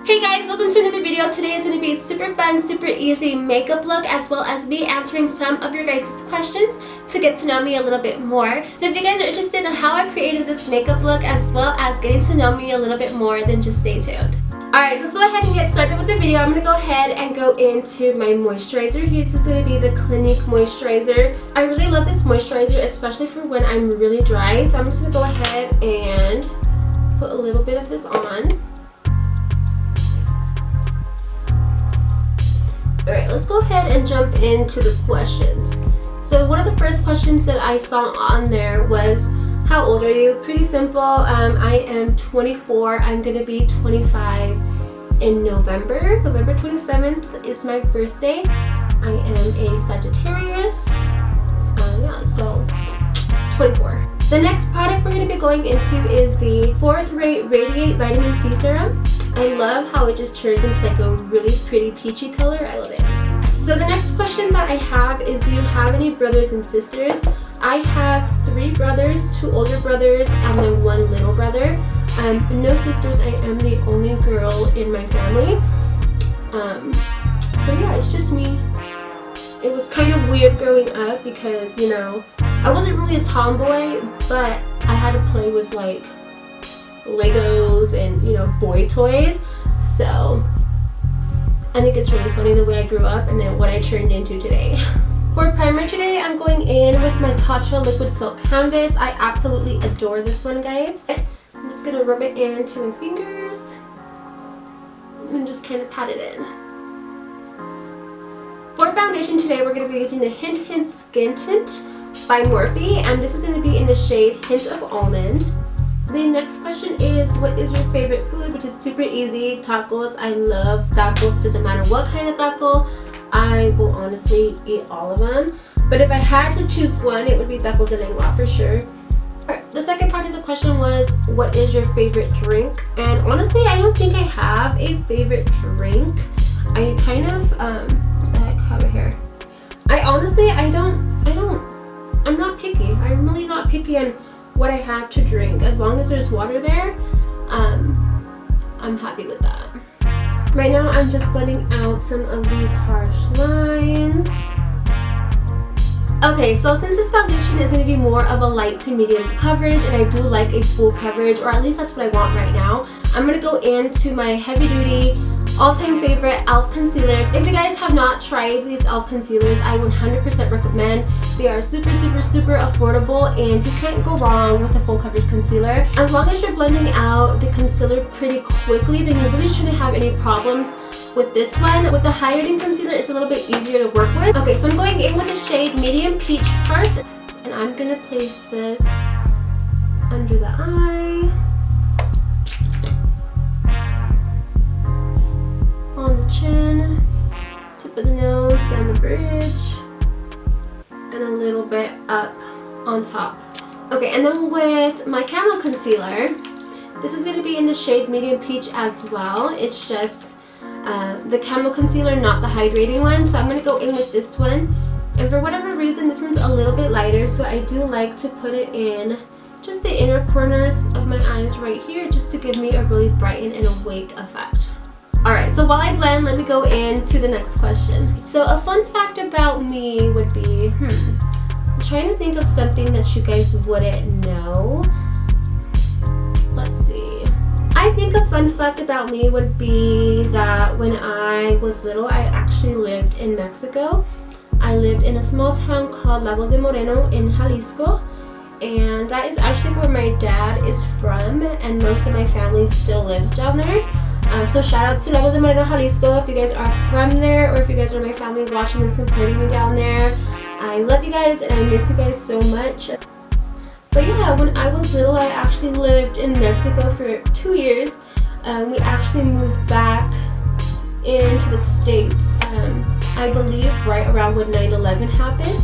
Hey guys, welcome to another video. Today is going to be a super fun, super easy makeup look, as well as me answering some of your guys' questions to get to know me a little bit more. So if you guys are interested in how I created this makeup look, as well as getting to know me a little bit more, then just stay tuned. Alright, so let's go ahead and get started with the video. I'm going to go ahead and go into my moisturizer here. This is going to be the Clinique moisturizer. I really love this moisturizer, especially for when I'm really dry. So I'm just going to go ahead and put a little bit of this on. Alright, let's go ahead and jump into the questions. So one of the first questions that I saw on there was, how old are you? Pretty simple. I am 24. I'm going to be 25 in November. November 27th is my birthday. I am a Sagittarius. Yeah, so 24. The next product we're going to be going into is the 4th Rate Radiate Vitamin C Serum. I love how it just turns into like a really pretty peachy color. I love it. So the next question that I have is, do you have any brothers and sisters? I have 3 brothers, 2 older brothers, and then 1 little brother. No sisters. I am the only girl in my family. So yeah, it's just me. It was kind of weird growing up because, you know, I wasn't really a tomboy, but I had to play with like Legos and, you know, boy toys. So I think it's really funny the way I grew up and then what I turned into today. For primer today, I'm going in with my Tatcha Liquid Silk Canvas. I absolutely adore this one, guys. I'm just gonna rub it into my fingers and just kind of pat it in. For foundation today, we're going to be using the Hint Hint Skin Tint by Morphe, and this is going to be in the shade Hint of Almond. The next question is, what is your favorite food? Which is super easy. Tacos. I love tacos. It doesn't matter what kind of taco. I will honestly eat all of them. But if I had to choose one, it would be tacos de lengua for sure. Alright, the second part of the question was, what is your favorite drink? And honestly, I don't think I have a favorite drink. I kind of, what the heck, have it here. I'm not picky. I'm really not picky on what I have to drink. As long as there's water there, I'm happy with that. Right now, I'm just blending out some of these harsh lines. Okay, so since this foundation is going to be more of a light to medium coverage, and I do like a full coverage, or at least that's what I want right now, I'm going to go into my heavy duty all-time favorite e.l.f. concealer. If you guys have not tried these e.l.f. concealers, I 100% recommend. They are super affordable, and you can't go wrong with a full coverage concealer. As long as you're blending out the concealer pretty quickly, then you really shouldn't have any problems with this one. With the hydrating concealer, it's a little bit easier to work with. Okay, so I'm going in with the shade Medium Peach first, and I'm gonna place this under the eye, on the chin, tip of the nose, down the bridge, and a little bit up on top. Okay, and then with my Camo Concealer, this is going to be in the shade Medium Peach as well. It's just the Camo Concealer, not the hydrating one. So I'm going to go in with this one. And for whatever reason, this one's a little bit lighter, so I do like to put it in just the inner corners of my eyes right here, just to give me a really brighten and awake effect. Alright, so while I blend, let me go into the next question. So a fun fact about me would be, I'm trying to think of something that you guys wouldn't know. Let's see. I think a fun fact about me would be that when I was little, I actually lived in Mexico. I lived in a small town called Lagos de Moreno in Jalisco. And that is actually where my dad is from, and most of my family still lives down there. So shout out to Lagos de Moreno, Jalisco, if you guys are from there, or if you guys are my family watching and supporting me down there. I love you guys and I miss you guys so much. But yeah, when I was little, I actually lived in Mexico for 2 years. We actually moved back into the States, I believe right around when 9/11 happened.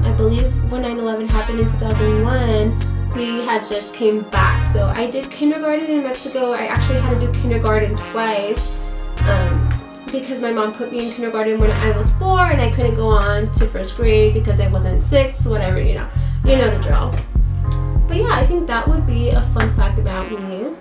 I believe when 9/11 happened in 2001, we had just came back. So I did kindergarten in Mexico. I actually had to do kindergarten twice because my mom put me in kindergarten when I was 4 and I couldn't go on to 1st grade because I wasn't 6, whatever, you know the drill. But yeah, I think that would be a fun fact about me.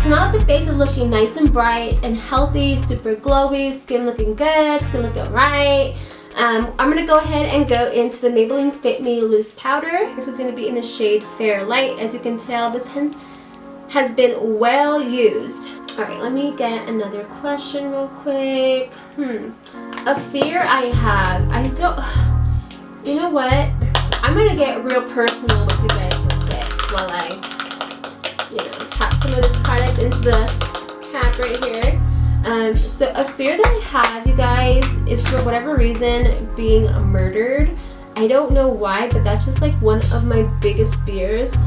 So now that the face is looking nice and bright and healthy, super glowy, skin looking good, skin looking right, I'm going to go ahead and go into the Maybelline Fit Me Loose Powder. This is going to be in the shade Fair Light. As you can tell, this has been well used. Alright, let me get another question real quick. A fear I have. I don't... You know what? I'm going to get real personal with you guys real quick while I, tap some of this product into the cap right here. So a fear that I have, you guys, is for whatever reason being murdered. I don't know why, but that's just like one of my biggest fears.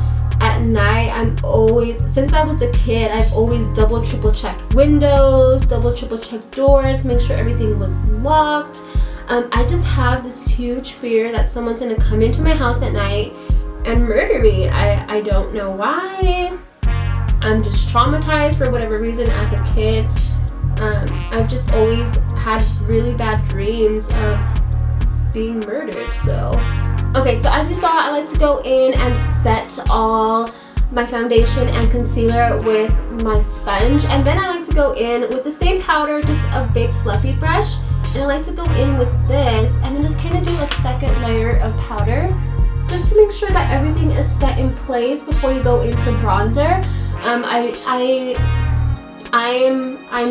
At night, I'm always, since I was a kid, I've always double, triple checked windows, double, triple checked doors, make sure everything was locked. I just have this huge fear that someone's gonna come into my house at night and murder me. I don't know why. I'm just traumatized for whatever reason as a kid. I've just always had really bad dreams of being murdered, so. Okay, so as you saw, I like to go in and set all my foundation and concealer with my sponge, and then I like to go in with the same powder, just a big fluffy brush, and I like to go in with this and then just kind of do a second layer of powder just to make sure that everything is set in place before you go into bronzer. I'm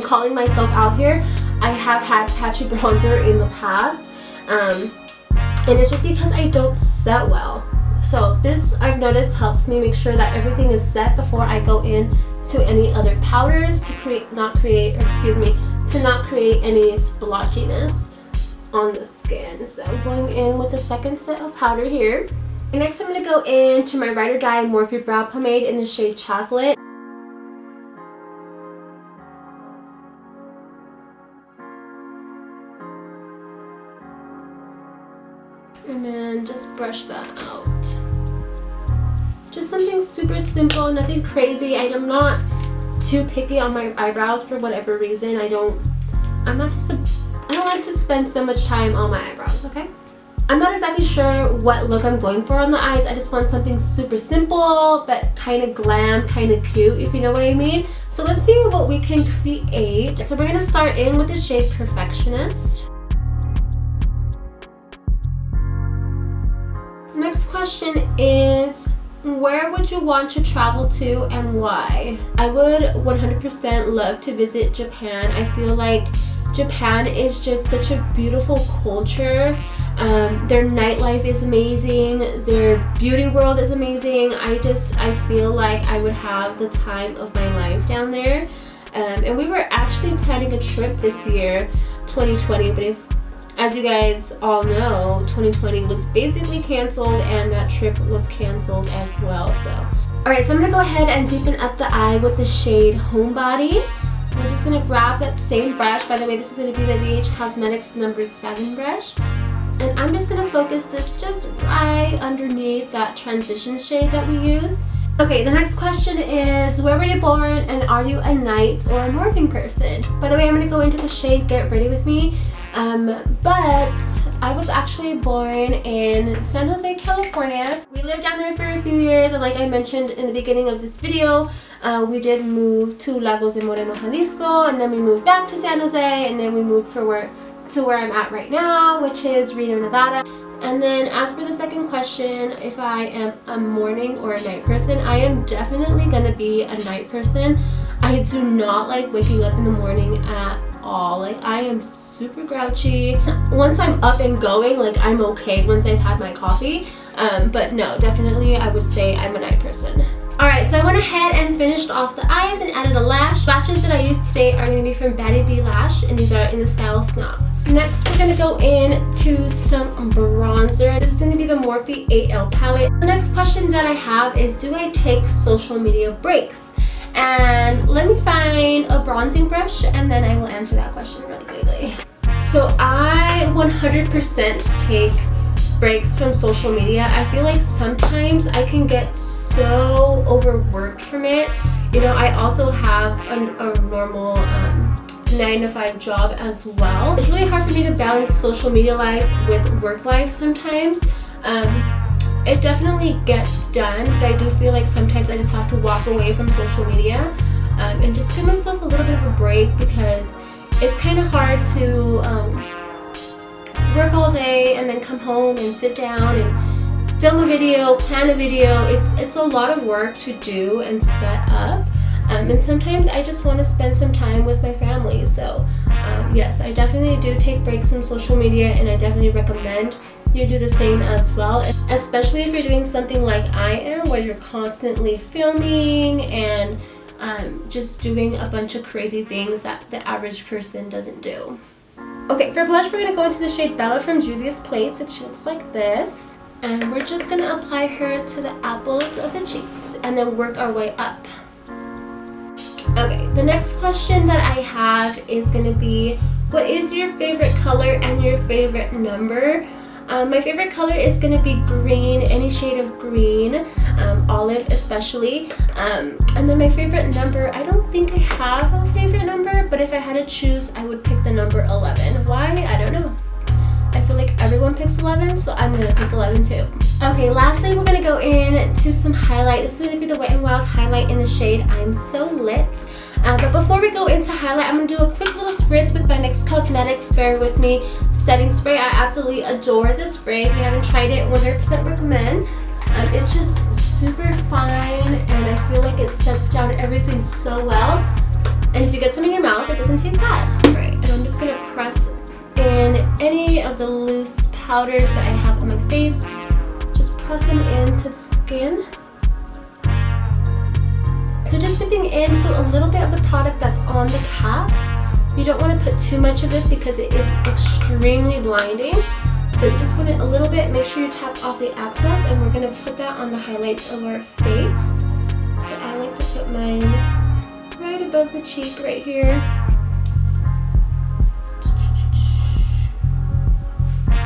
calling myself out here. I have had patchy bronzer in the past, and it's just because I don't set well. So this, I've noticed, helps me make sure that everything is set before I go in to any other powders to not create any splotchiness on the skin. So I'm going in with the second set of powder here. And next I'm going to go into my Ride or Die Morphe Brow Pomade in the shade Chocolate. And then just brush that out. Just something super simple, nothing crazy. I'm not too picky on my eyebrows for whatever reason. I don't like to spend so much time on my eyebrows, okay? I'm not exactly sure what look I'm going for on the eyes. I just want something super simple, but kind of glam, kind of cute, if you know what I mean. So let's see what we can create. So we're going to start in with the shade Perfectionist. Next question is, where would you want to travel to and why? I would 100% love to visit Japan. I feel like Japan is just such a beautiful culture. Their nightlife is amazing. Their beauty world is amazing. I feel like I would have the time of my life down there. And we were actually planning a trip this year, 2020, but as you guys all know, 2020 was basically canceled and that trip was canceled as well. So, alright, so I'm going to go ahead and deepen up the eye with the shade Homebody. We're just going to grab that same brush. By the way, this is going to be the BH Cosmetics number 7 brush. And I'm just going to focus this just right underneath that transition shade that we used. Okay, the next question is, where were you born and are you a night or a morning person? By the way, I'm going to go into the shade Get Ready With Me. But I was actually born in San Jose, California. We lived down there for a few years, and like I mentioned in the beginning of this video, we did move to Lagos de Moreno, Jalisco, and then we moved back to San Jose, and then we moved to where I'm at right now, which is Reno, Nevada. And then as for the second question, if I am a morning or a night person, I am definitely gonna be a night person. I do not like waking up in the morning at all. Like, I am super grouchy. Once I'm up and going, like, I'm okay once I've had my coffee. But no, definitely I would say I'm a night person. Alright, so I went ahead and finished off the eyes and added a lash. Lashes that I used today are going to be from Batty Bee Lash, and these are in the style Snob. Next, we're going to go into some bronzer. This is going to be the Morphe 8L palette. The next question that I have is, do I take social media breaks? And let me find a bronzing brush and then I will answer that question really quickly. So I 100% take breaks from social media. I feel like sometimes I can get so overworked from it. You know, I also have a normal 9-to-5 job as well. It's really hard for me to balance social media life with work life sometimes. It definitely gets done, but I do feel like sometimes I just have to walk away from social media. and just give myself a little bit of a break, because it's kind of hard to work all day and then come home and sit down and film a video, plan a video. It's a lot of work to do and set up, and sometimes I just want to spend some time with my family. So yes, I definitely do take breaks from social media, and I definitely recommend you do the same as well, especially if you're doing something like I am, where you're constantly filming and just doing a bunch of crazy things that the average person doesn't do. Okay, for blush, we're going to go into the shade Bella from Juvia's Place. She looks like this. And we're just going to apply her to the apples of the cheeks and then work our way up. Okay, the next question that I have is going to be, what is your favorite color and your favorite number? My favorite color is going to be green, any shade of green, olive especially. And then my favorite number, I don't think I have a favorite number, but if I had to choose, I would pick the number 11. Why? I don't know. I feel like everyone picks 11, so I'm going to pick 11 too. Okay, lastly, we're going to go in to some highlight. This is going to be the Wet n Wild highlight in the shade I'm So Lit. But before we go into highlight, I'm going to do a quick little spritz with my NYX Cosmetics Bear With Me setting spray. I absolutely adore this spray. If you haven't tried it, 100% recommend. It's just super fine, and I feel like it sets down everything so well. And if you get some in your mouth, it doesn't taste bad. Right, and I'm just going to press in any of the loose powders that I have on my face. Just press them into the skin. So just dipping into a little bit of the product that's on the cap. You don't want to put too much of this because it is extremely blinding. So you just want it a little bit. Make sure you tap off the excess, and we're going to put that on the highlights of our face. So I like to put mine right above the cheek right here.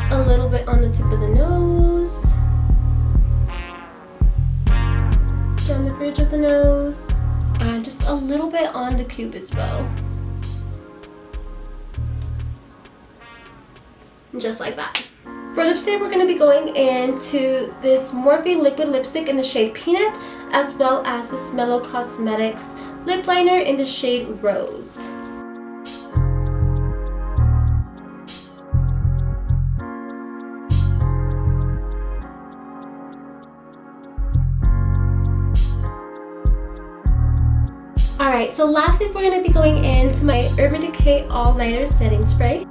A little bit on the tip of the nose. Down the bridge of the nose. And just a little bit on the Cupid's bow. Just like that. For lipstick, we're going to be going into this Morphe liquid lipstick in the shade Peanut, as well as this Mellow Cosmetics lip liner in the shade Rose. Alright, so lastly, we're going to be going into my Urban Decay All Nighter Setting Spray.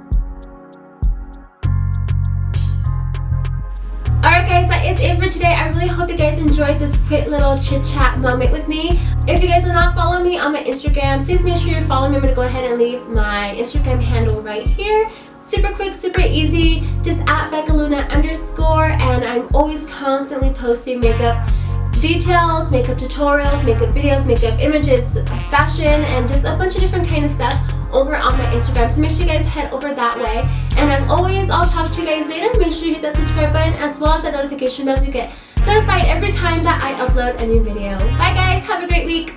Alright guys, that is it for today. I really hope you guys enjoyed this quick little chit chat moment with me. If you guys are not following me on my Instagram, please make sure you're following me. I'm going to go ahead and leave my Instagram handle right here. Super quick, super easy, just at BeccaLuna_, and I'm always constantly posting makeup details, makeup tutorials, makeup videos, makeup images, fashion, and just a bunch of different kind of stuff over on my Instagram. So make sure you guys head over that way. And as always, I'll talk to you guys later. Make sure you hit that subscribe button as well as that notification bell so you get notified every time that I upload a new video. Bye guys, have a great week.